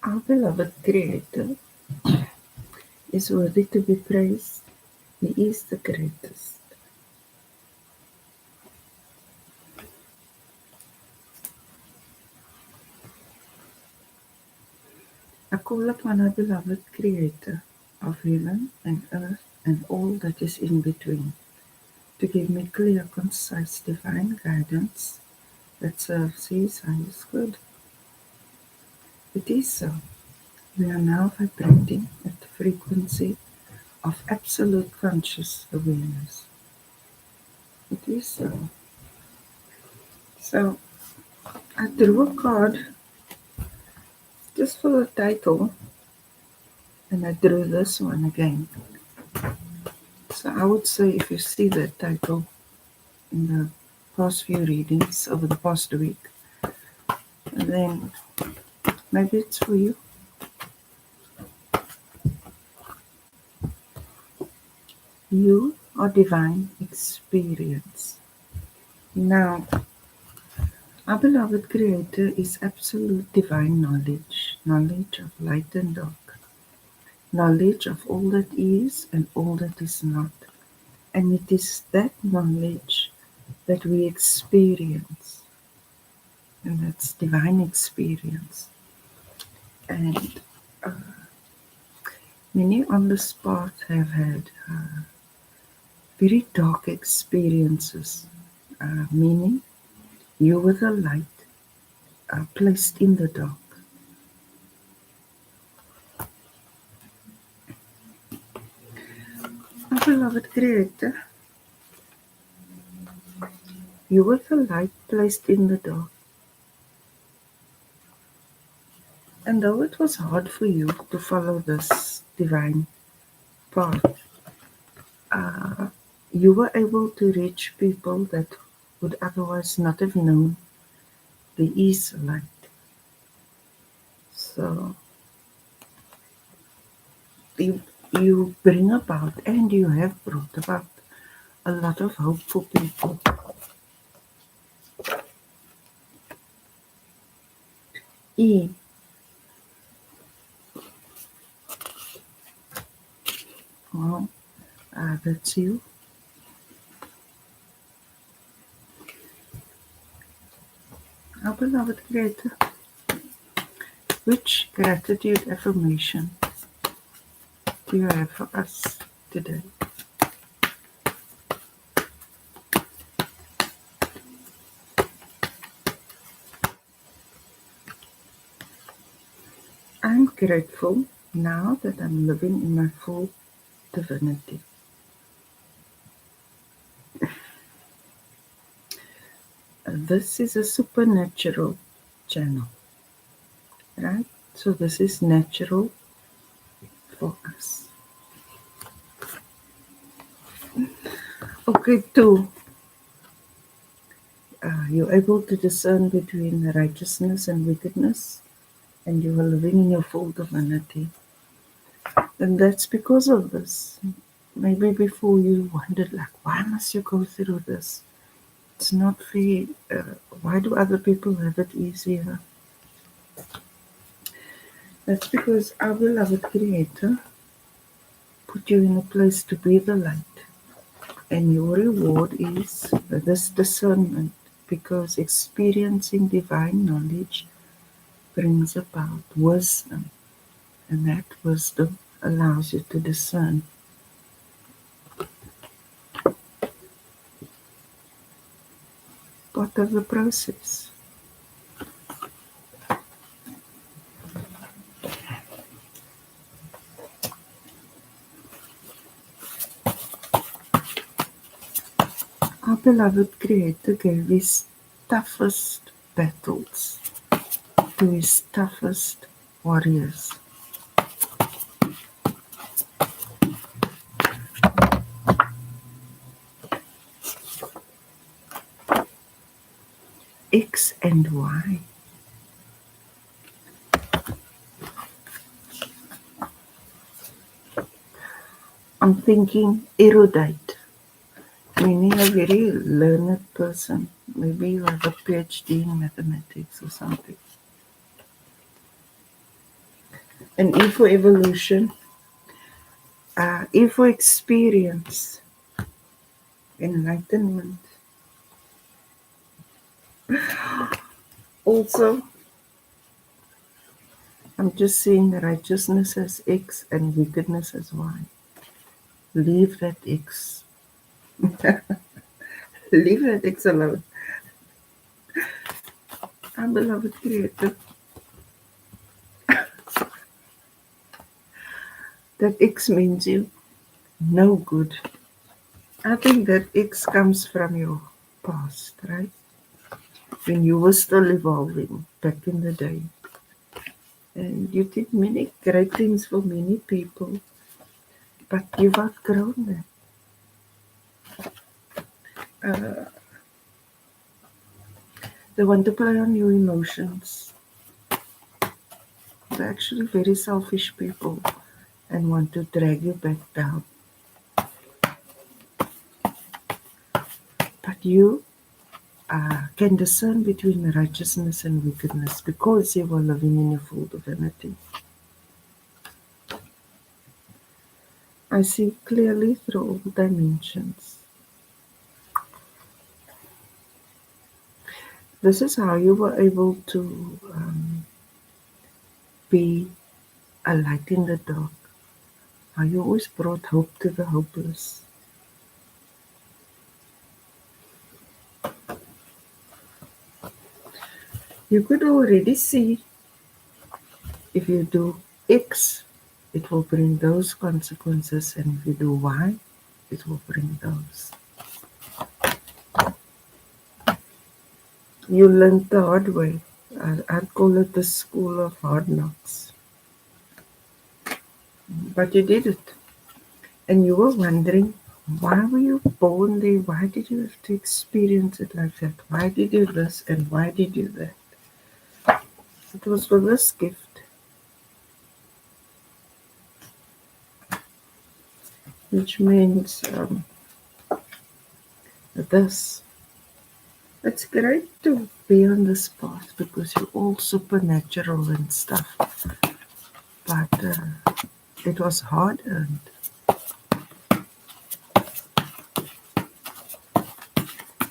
Our beloved Creator is worthy to be praised. He is the greatest. I call upon our beloved Creator of heaven and earth and all that is in between to give me clear, concise, divine guidance that serves His highest good. It is so. We are now vibrating at the frequency of absolute conscious awareness. It is so. So I drew a card just for the title, and I drew this one again. So I would say if you see that title in the past few readings over the past week, then maybe it's for you. You are divine experience. Now, our beloved Creator is absolute divine knowledge, knowledge of light and dark, knowledge of all that is and all that is not. And it is that knowledge that we experience, and that's divine experience. And many on this path have had very dark experiences, meaning you were the light placed in the dark. Our beloved Creator, you were the light placed in the dark. And though it was hard for you to follow this divine path, you were able to reach people that would otherwise not have known there is light. So you bring about and you have brought about a lot of hope for people. E. Well, that's you. Our beloved Creator, which gratitude affirmation do you have for us today? I'm grateful now that I'm living in my full divinity. This is a supernatural channel, right? So this is natural for us. Okay, two. You're able to discern between righteousness and wickedness, and you are living in your full divinity. And that's because of this. Maybe before you wondered, like, why must you go through this? It's not fair. Why do other people have it easier? That's because our beloved Creator put you in a place to be the light. And your reward is this discernment, because experiencing divine knowledge brings about wisdom, and that wisdom allows you to discern. Part of the process. Our beloved Creator gave His toughest battles to His toughest warriors. X and Y. I'm thinking erudite, meaning a very learned person. Maybe you have a PhD in mathematics or something. And E for evolution, E for experience, enlightenment. Also, I'm just seeing righteousness as X and wickedness as Y. Leave that X. Leave that X alone. Our beloved Creator, that X means you no good. I think that X comes from your past, right? When you were still evolving back in the day. And you did many great things for many people, but you've outgrown them. Uh, they want to play on your emotions. They're actually very selfish people and want to drag you back down. But you can discern between righteousness and wickedness because you are living in your full divinity. I see clearly through all dimensions. This is how you were able to be a light in the dark. How you always brought hope to the hopeless. You could already see if you do X, it will bring those consequences, and if you do Y, it will bring those. You learned the hard way. I'd call it the school of hard knocks. But you did it. And you were wondering, why were you born there? Why did you have to experience it like that? Why did you this and why did you that? It was for this gift, which means this. It's great to be on this path because you're all supernatural and stuff. But it was hard earned.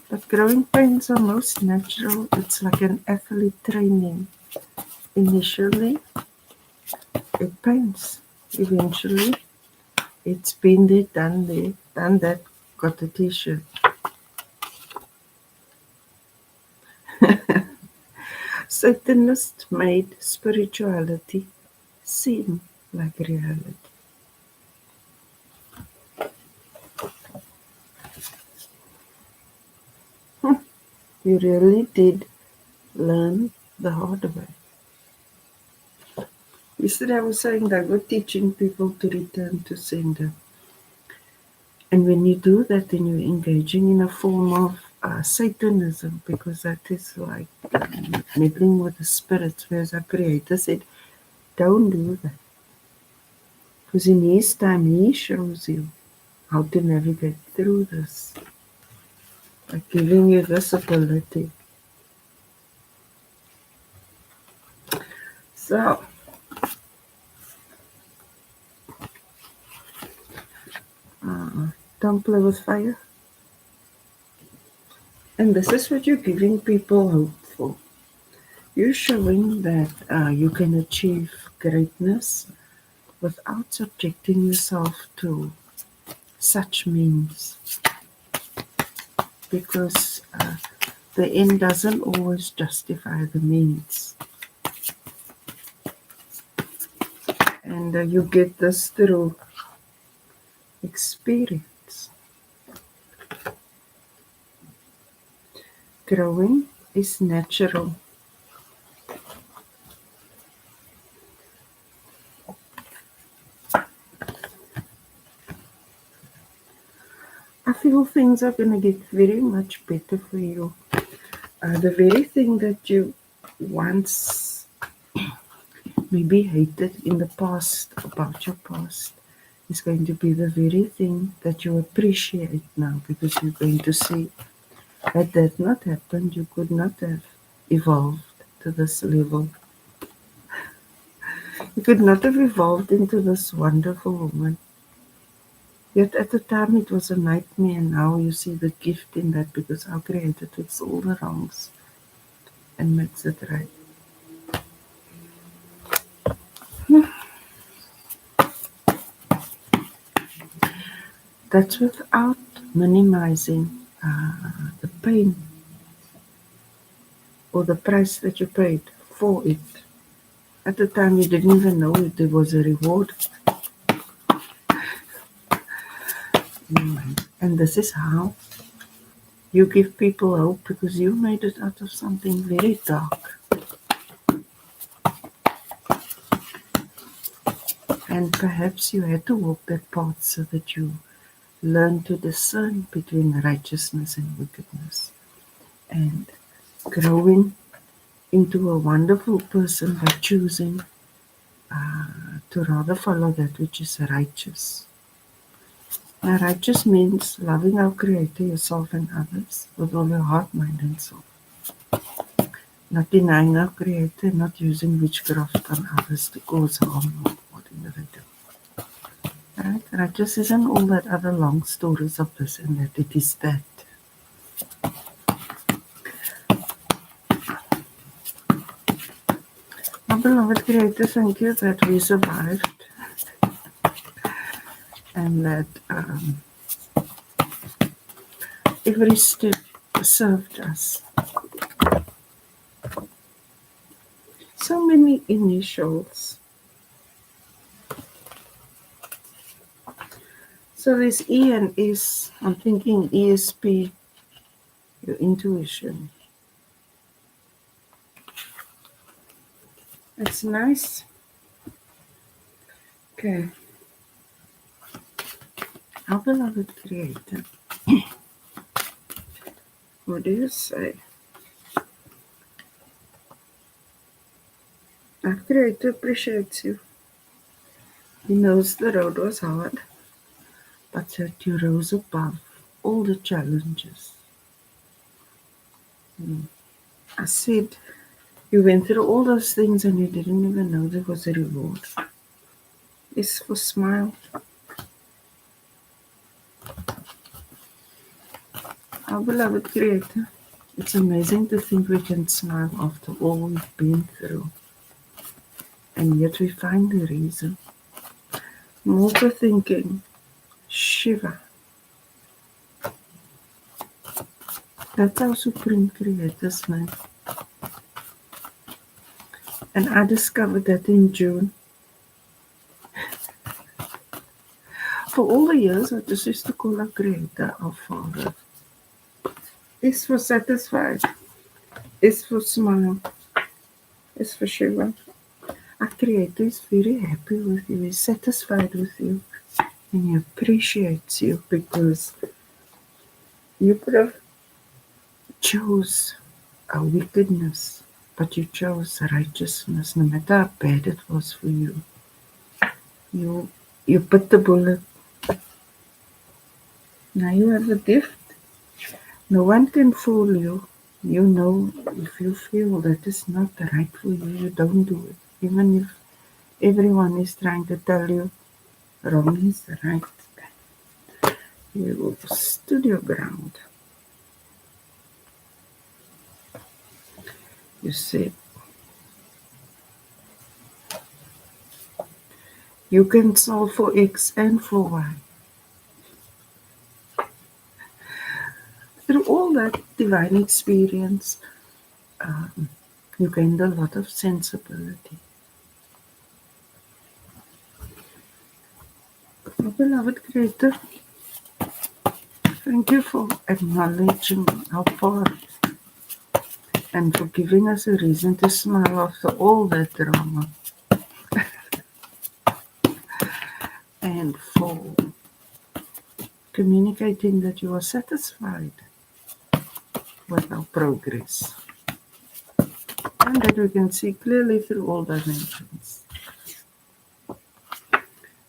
But growing pains are most natural. It's like an athlete training. Initially, it pains. Eventually, it's been there, done that, got a t-shirt. Satanists made spirituality seem like reality. You really did learn the hard way. Yesterday I was saying that we're teaching people to return to sender. And when you do that, then you're engaging in a form of Satanism, because that is like meddling with the spirits, whereas our Creator said, don't do that. Because in His time, He shows you how to navigate through this by giving you this ability. So, don't play with fire. And this is what you're giving people hope for. You're showing that you can achieve greatness without subjecting yourself to such means, because the end doesn't always justify the means. And you get this through experience. Growing is natural. I feel things are going to get very much better for you. The very thing that you once maybe hated in the past about your past is going to be the very thing that you appreciate now, because you're going to see had that not happened, you could not have evolved to this level. You could not have evolved into this wonderful woman. Yet at the time it was a nightmare. Now you see the gift in that because our Creator takes all the wrongs and makes it right. That's without minimizing the pain or the price that you paid for it. At the time, you didn't even know it. There was a reward. And this is how you give people hope because you made it out of something very dark. And perhaps you had to walk that path so that you learn to discern between righteousness and wickedness and growing into a wonderful person by choosing to rather follow that which is righteous. Now, righteous means loving our Creator, yourself, and others with all your heart, mind, and soul. Not denying our Creator, not using witchcraft on others to cause harm or whatever they do. Right? Righteous isn't all that other long stories of this and that. It is that. My beloved Creator, thank you that we survived and that every step served us. So many initials. So there's E and S. I'm thinking ESP, your intuition. It's nice. Okay. Our beloved Creator, what do you say? Our Creator appreciates you. He knows the road was hard, but that you rose above all the challenges. I said you went through all those things and you didn't even know there was a reward. It's for smile. Our beloved Creator, it's amazing to think we can smile after all we've been through. And yet we find the reason. I'm also thinking, Shiva, that's our Supreme Creator's name. And I discovered that in June. For all the years, I just used to call our Creator our Father. S for satisfied. S for smile. S for Shiva. Our Creator is very happy with you. He's satisfied with you. And He appreciates you because you could have chose a wickedness, but you chose righteousness, no matter how bad it was for you. You bit the bullet. Now you have a gift. No one can fool you. You know if you feel that is not right for you, you don't do it. Even if everyone is trying to tell you wrong is right. You stood your ground. You said, you can solve for X and for Y. Through all that divine experience, you gained a lot of sensibility. Oh, beloved Creator, thank you for acknowledging our part and for giving us a reason to smile after all that drama. And for communicating that you are satisfied with our progress and that we can see clearly through all dimensions.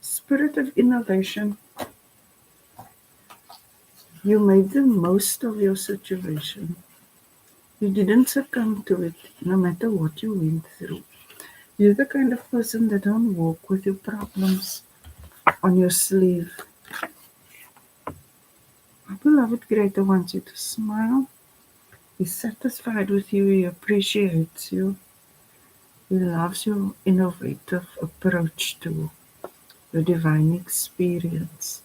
Spirit of innovation, you made the most of your situation. You didn't succumb to it no matter what you went through. You're the kind of person that don't walk with your problems on your sleeve. Our beloved Creator wants you to smile. He's satisfied with you. He appreciates you. He loves your innovative approach to your divine experience.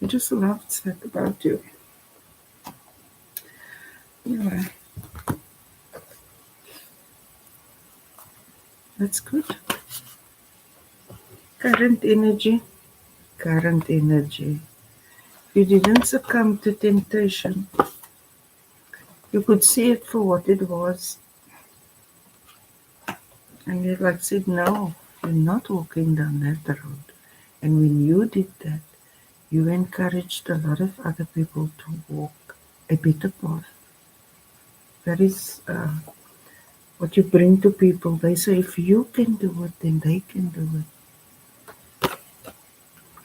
He just loves that about you. Anyway, that's good. Current energy. Current energy. You didn't succumb to temptation. You could see it for what it was. And you like said, no, you're not walking down that road. And when you did that, you encouraged a lot of other people to walk a better path. That is what you bring to people. They say, if you can do it, then they can do it.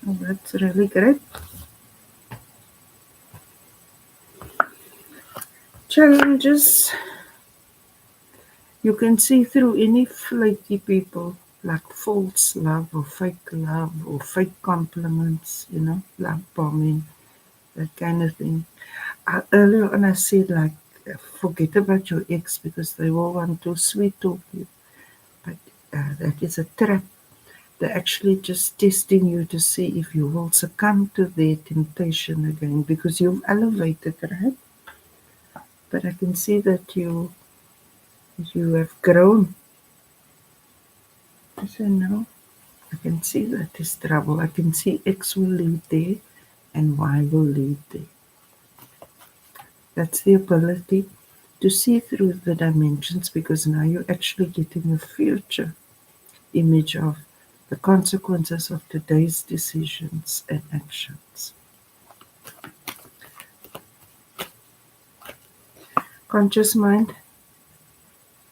Well, that's really great. Challenges. You can see through any flaky people, like false love or fake compliments, love bombing, that kind of thing. Earlier on I said, like, forget about your ex because they will want to sweet talk you. But that is a trap. They're actually just testing you to see if you will succumb to their temptation again because you've elevated, right? But I can see that you have grown. I said, no, I can see that is trouble. I can see X will lead there and Y will lead there. That's the ability to see through the dimensions because now you're actually getting a future image of the consequences of today's decisions and actions. Conscious mind,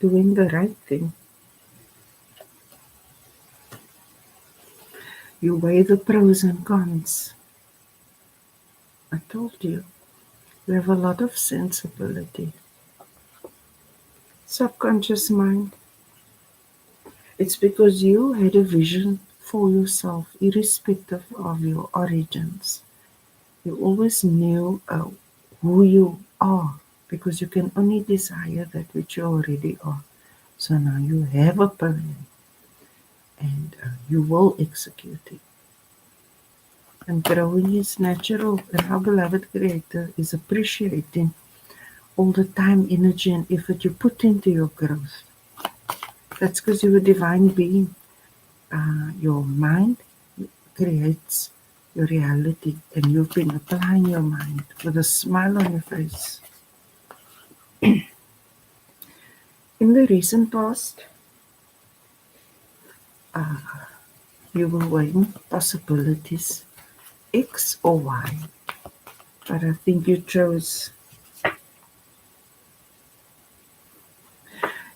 doing the right thing. You weigh the pros and cons. I told you, you have a lot of sensibility. Subconscious mind, it's because you had a vision for yourself, irrespective of your origins. You always knew who you are because you can only desire that which you already are. So now you have a plan and you will execute it. And growing is natural, and our beloved Creator is appreciating all the time, energy, and effort you put into your growth. That's because you're a divine being. Your mind creates your reality, and you've been applying your mind with a smile on your face. In the recent past, you were weighing possibilities, X or Y, but I think you chose.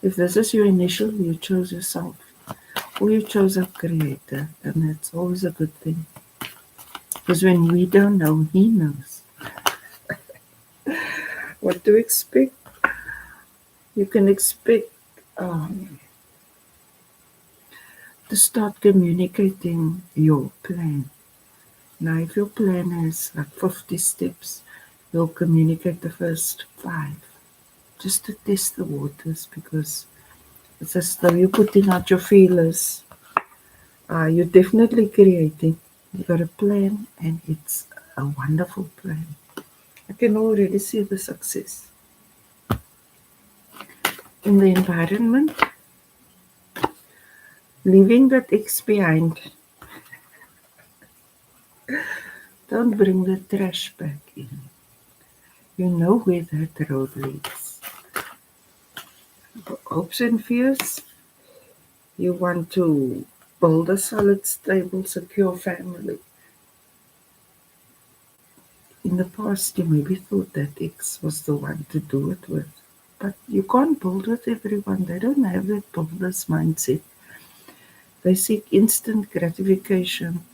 If this is your initial, you chose yourself, or you chose a creator, and that's always a good thing. Because when we don't know, he knows what to expect. You can expect to start communicating your plan. Now, if your plan has like 50 steps, you'll communicate the first 5 just to test the waters because it's as though you're putting out your feelers. You're definitely creating. You got a plan, and it's a wonderful plan. I can already see the success. In the environment, leaving that X behind. Don't bring the trash back in. You know where that road leads. Hopes and fears. You want to build a solid, stable, secure family. In the past, you maybe thought that X was the one to do it with. But you can't build with everyone. They don't have that builder's mindset. They seek instant gratification.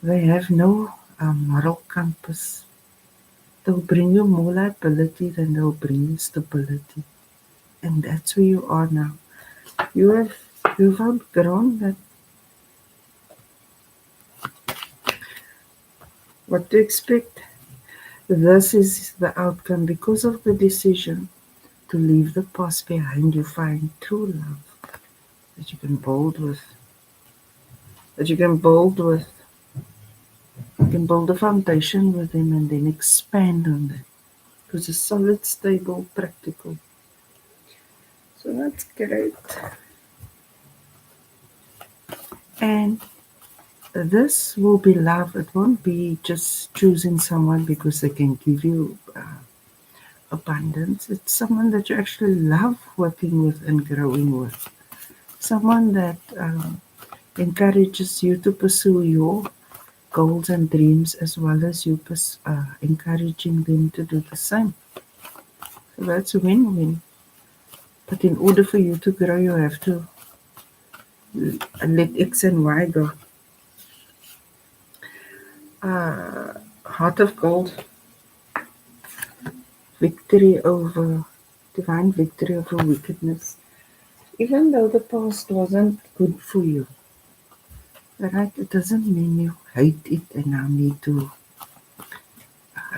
They have no moral compass. They'll bring you more liability than they'll bring you stability. And that's where you are now. You have You've outgrown that. What to expect? This is the outcome because of the decision to leave the past behind. You find true love that you can build with. That you can build with. You can build a foundation with them and then expand on them. Because it's solid, stable, practical. So that's great. And this will be love. It won't be just choosing someone because they can give you abundance. It's someone that you actually love working with and growing with. Someone that encourages you to pursue your goals and dreams as well as you encouraging them to do the same. So that's a win-win. But in order for you to grow, you have to let X and Y go. Heart of Gold, victory over divine victory over wickedness. Even though the past wasn't good for you, right? It doesn't mean you hate it and now need to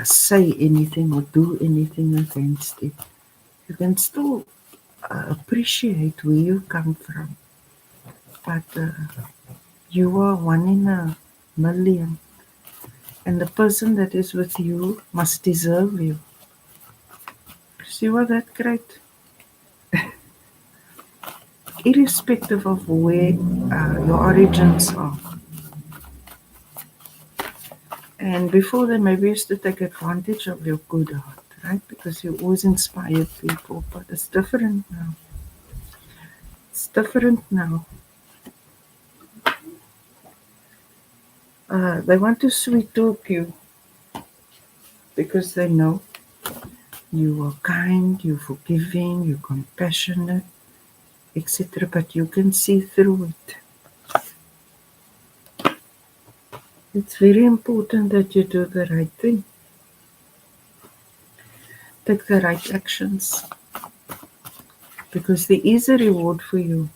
say anything or do anything against it. You can still appreciate where you come from, but you are one in a million, and the person that is with you must deserve you. See what that great? Irrespective of where your origins are. And before they maybe used to take advantage of your good heart, right? Because you always inspired people, but it's different now. It's different now. They want to sweet talk you because they know you are kind, you're forgiving, you're compassionate, etc. But you can see through it. It's very important that you do the right thing. Take the right actions. Because there is a reward for you.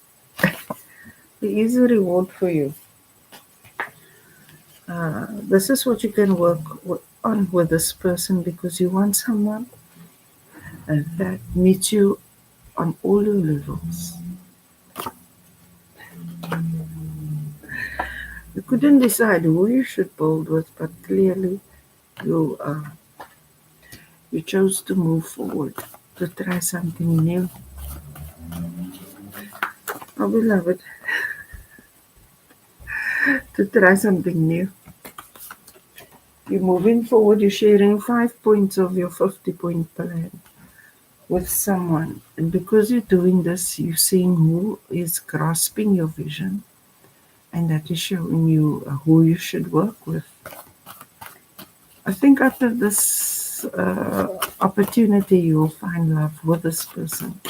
There is a reward for you. This is what you can work on with this person because you want someone that meets you on all your levels. You couldn't decide who you should build with, but clearly you you chose to move forward, to try something new. Oh, beloved, to try something new. You're moving forward, you're sharing 5 points of your 50-point plan with someone. And because you're doing this, you're seeing who is grasping your vision, and that is showing you who you should work with. I think after this opportunity, you'll find love with this person.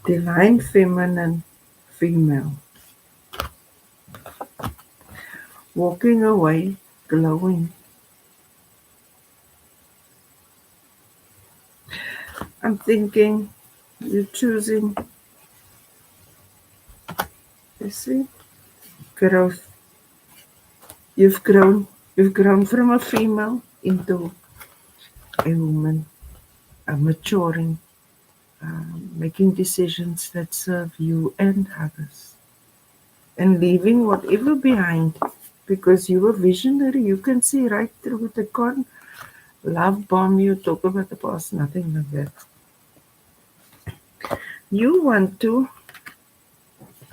Divine feminine female. Walking away, glowing. I'm thinking you're choosing, you see, growth. You've grown from a female into a woman, maturing, making decisions that serve you and others, and leaving whatever behind because you're a visionary. You can see right through it. They can't love bomb you, talk about the past, nothing like that. You want to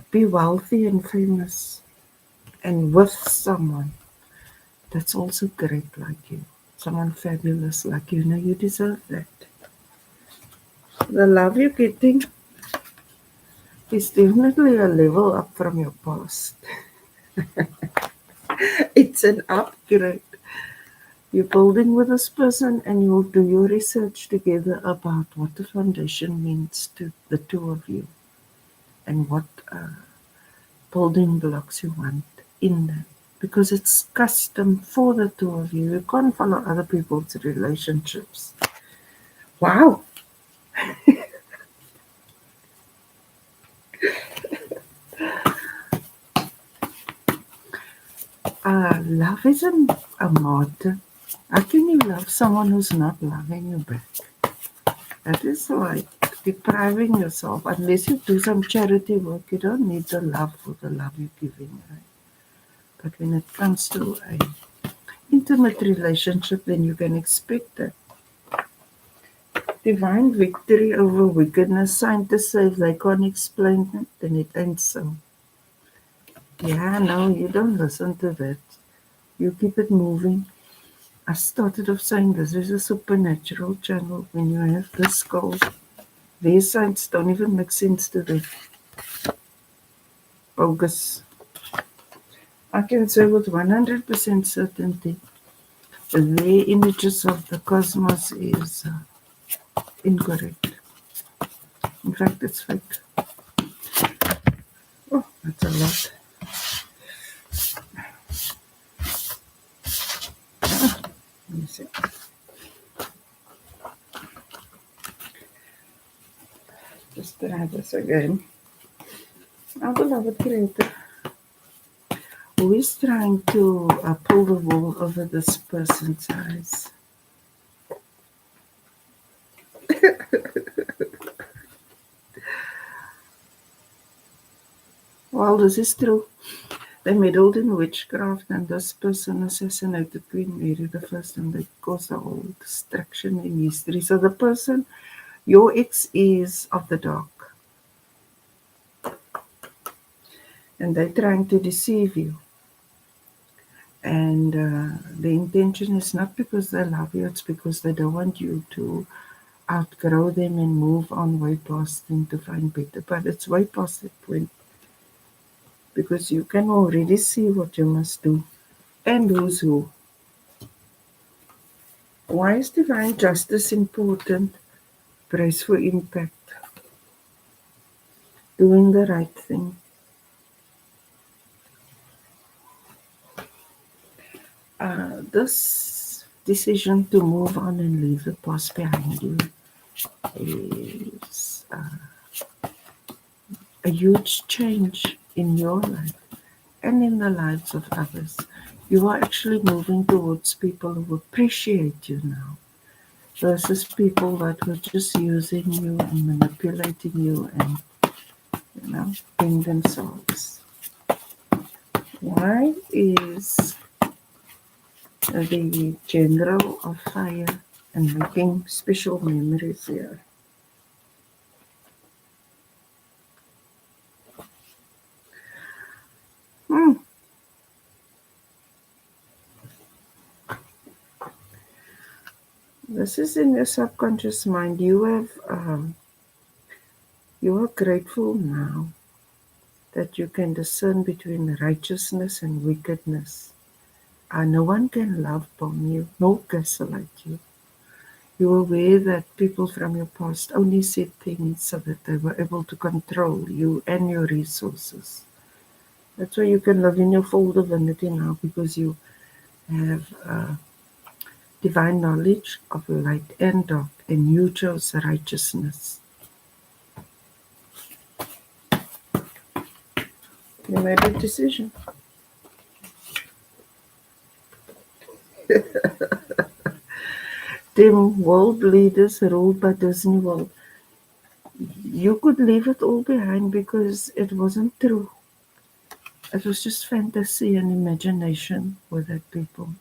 be wealthy and famous and with someone that's also great like you, someone fabulous like you. Now you deserve that. The love you're getting is definitely a level up from your past. It's an upgrade. You're building with this person and you'll do your research together about what the foundation means to the two of you and what building blocks you want in that. Because it's custom for the two of you. You can't follow other people's relationships. Wow! Love isn't a mod. How can you love someone who's not loving you back? That is like depriving yourself. Unless you do some charity work, you don't need the love for the love you're giving. Right? But when it comes to a intimate relationship, then you can expect that divine victory over wickedness. Scientists say if they can't explain it, then it ain't so. Yeah, no, you don't listen to that. You keep it moving. I started off saying this is a supernatural channel. When you have this goal, these signs don't even make sense to them. Bogus. I can say with 100% certainty, their images of the cosmos is incorrect. In fact, it's fake. Oh, that's a lot. Let me see. Just try this again. Our beloved Creator, who is trying to pull the wool over this person's eyes. Well, this is true. They meddled in witchcraft and this person assassinated Queen Mary the First and they caused a whole destruction in history. So the person, your ex is of the dark and they're trying to deceive you. And the intention is not because they love you, it's because they don't want you to outgrow them and move on way past them to find better. But it's way past that point because you can already see what you must do and who's who. Why is divine justice important? Praise for impact. Doing the right thing. This decision to move on and leave the past behind you is a huge change in your life and in the lives of others. You are actually moving towards people who appreciate you now versus people that were just using you and manipulating you and being themselves. Why is the general of fire and making special memories here? Hmm. This is in your subconscious mind. You are grateful now that you can discern between righteousness and wickedness. No one can love bomb you, nor gaslight you. You are aware that people from your past only said things so that they were able to control you and your resources. That's why you can live in your full divinity now because you have divine knowledge of light and dark, and you chose righteousness. You made a decision. Them world leaders ruled by Disney World. You could leave it all behind because it wasn't true. It was just fantasy and imagination with that people.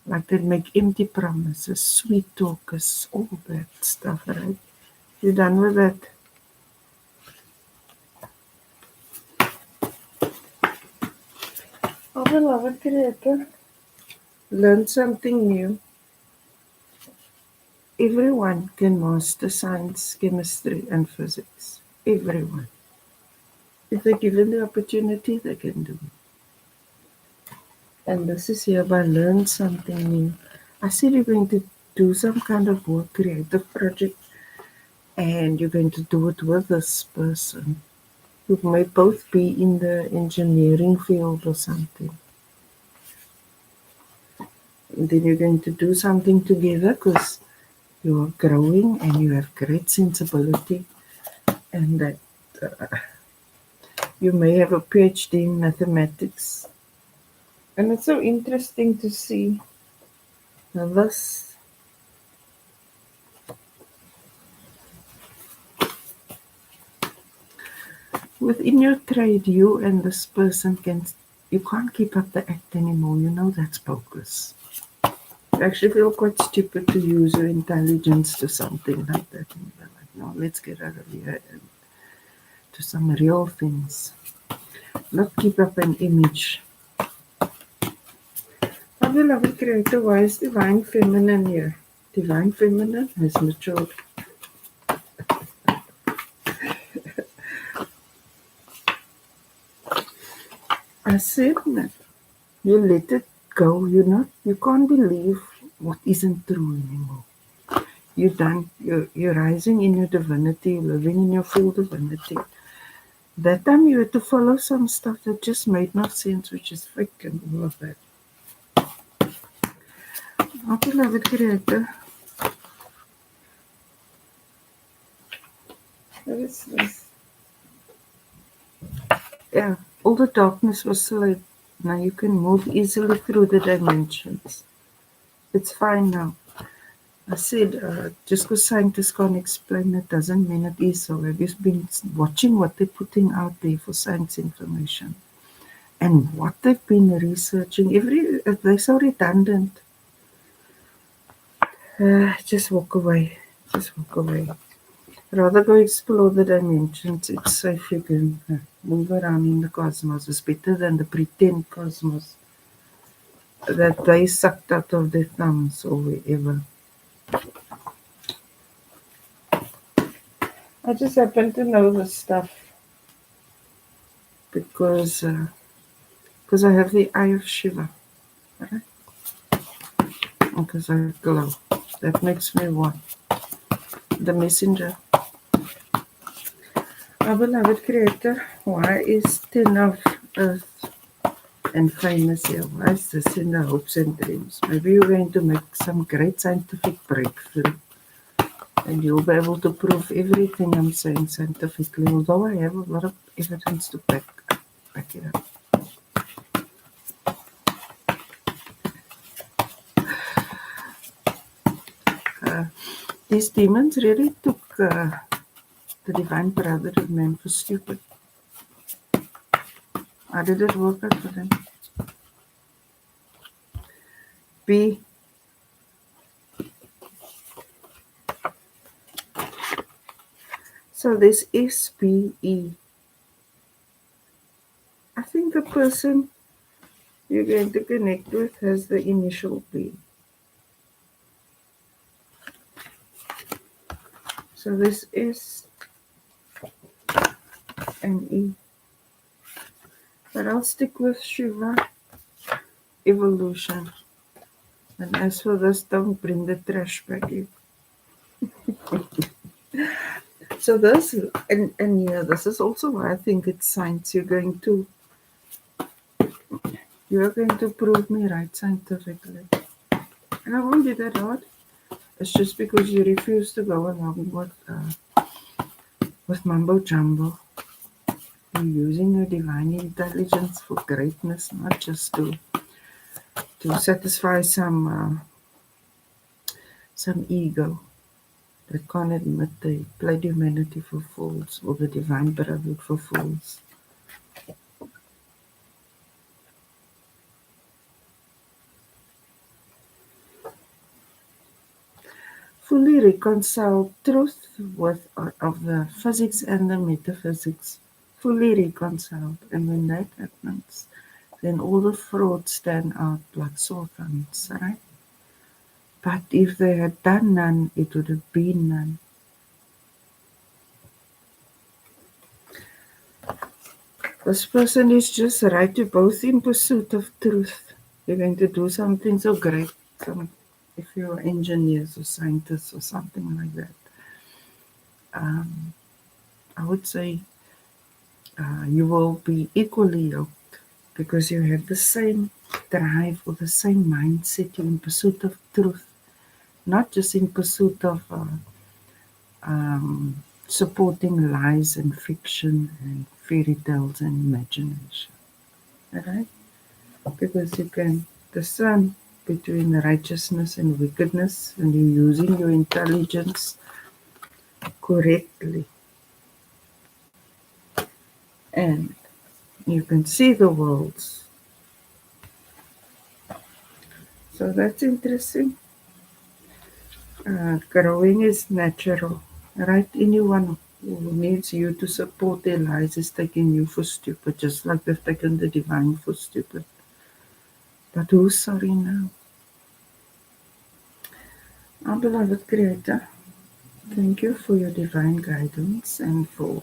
Like they make empty promises, sweet talkers, all that stuff, right? You done with that? Oh, beloved creator, learn something new. Everyone can master science, chemistry, and physics. Everyone. If they're given the opportunity, they can do it. And this is hereby learn something new. I said you're going to do some kind of work, creative project, and you're going to do it with this person. You may both be in the engineering field or something. And then you're going to do something together because you are growing and you have great sensibility and that You may have a PhD in mathematics. And it's so interesting to see this. Within your trade, you and this person you can't keep up the act anymore. You know that's bogus. You actually feel quite stupid to use your intelligence to something like that. And you're like, no, let's get out of here and do some real things. Not keep up an image. Our beloved Creator, why is Divine Feminine here? Divine Feminine has matured. I said that. You let it go. You can't believe what isn't true anymore. You're done. You're rising in your divinity, living in your full divinity. That time you had to follow some stuff that just made no sense, which is fake and all of that. Our beloved Creator, what is this? Yeah, all the darkness was slid. Now you can move easily through the dimensions. It's fine now. I said, just because scientists can't explain it doesn't mean it is so. Have you been watching what they're putting out there for science information? And what they've been researching, they're so redundant. Just walk away. Just walk away. Rather go explore the dimensions. It's safe. You can move around in the cosmos. It's better than the pretend cosmos that they sucked out of their thumbs or wherever. I just happen to know this stuff because I have the eye of Shiva, right? Because I glow. That makes me what? The messenger. Our beloved Creator, why is 10 of Earth and famous here? Why is this in the hopes and dreams? Maybe you're going to make some great scientific breakthrough and you'll be able to prove everything I'm saying scientifically, although I have a lot of evidence to back it up. These demons really took the divine brotherhood man for stupid. How did it work out for them? B. So this is B-E. I think the person you're going to connect with has the initial B. So this is an E. But I'll stick with Shiva, evolution. And as for this, don't bring the trash back in. So this, and yeah, this is also why I think it's science. You're going to prove me right scientifically. And I won't be that hard. It's just because you refuse to go along with mumbo jumbo. You're using your divine intelligence for greatness, not just to satisfy some ego that can't admit they played humanity for fools or the divine brotherhood for fools. Fully reconcile truth of the physics and the metaphysics. Fully reconciled. And when that happens, then all the frauds stand out like sore thumbs, right? But if they had done none, it would have been none. This person is just right. You're both in pursuit of truth. You're going to do something so great. If you're engineers or scientists or something like that, I would say you will be equally yoked because you have the same drive or the same mindset. You're in pursuit of truth, not just in pursuit of supporting lies and fiction and fairy tales and imagination. Alright? Because you can discern between righteousness and wickedness, and you're using your intelligence correctly. And you can see the worlds. So that's interesting. Growing is natural, right? Anyone who needs you to support their lives is taking you for stupid, just like they've taken the divine for stupid. But who's sorry now? Our beloved Creator, thank you for your divine guidance and for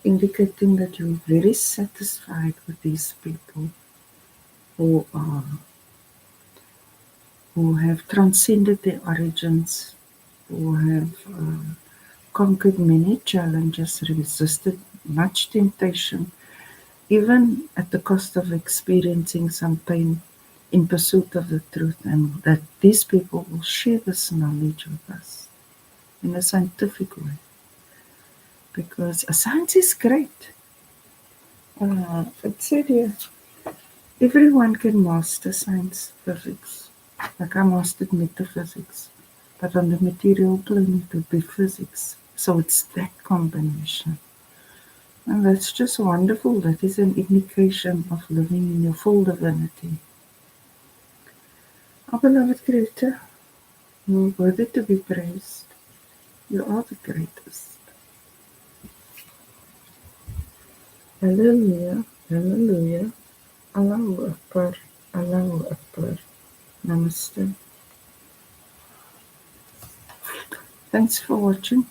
indicating that you're very satisfied with these people who are who have transcended their origins, who have conquered many challenges, resisted much temptation, even at the cost of experiencing some pain in pursuit of the truth, and that these people will share this knowledge with us in a scientific way. Because science is great. It said here, everyone can master science, physics. Like I mastered metaphysics, but on the material plane it would be physics. So it's that combination. And that's just wonderful. That is an indication of living in your full divinity. Our beloved Creator, you are worthy to be praised. You are the greatest. Hallelujah, hallelujah. Allahu Akbar, Allahu Akbar. Namaste. Thanks for watching.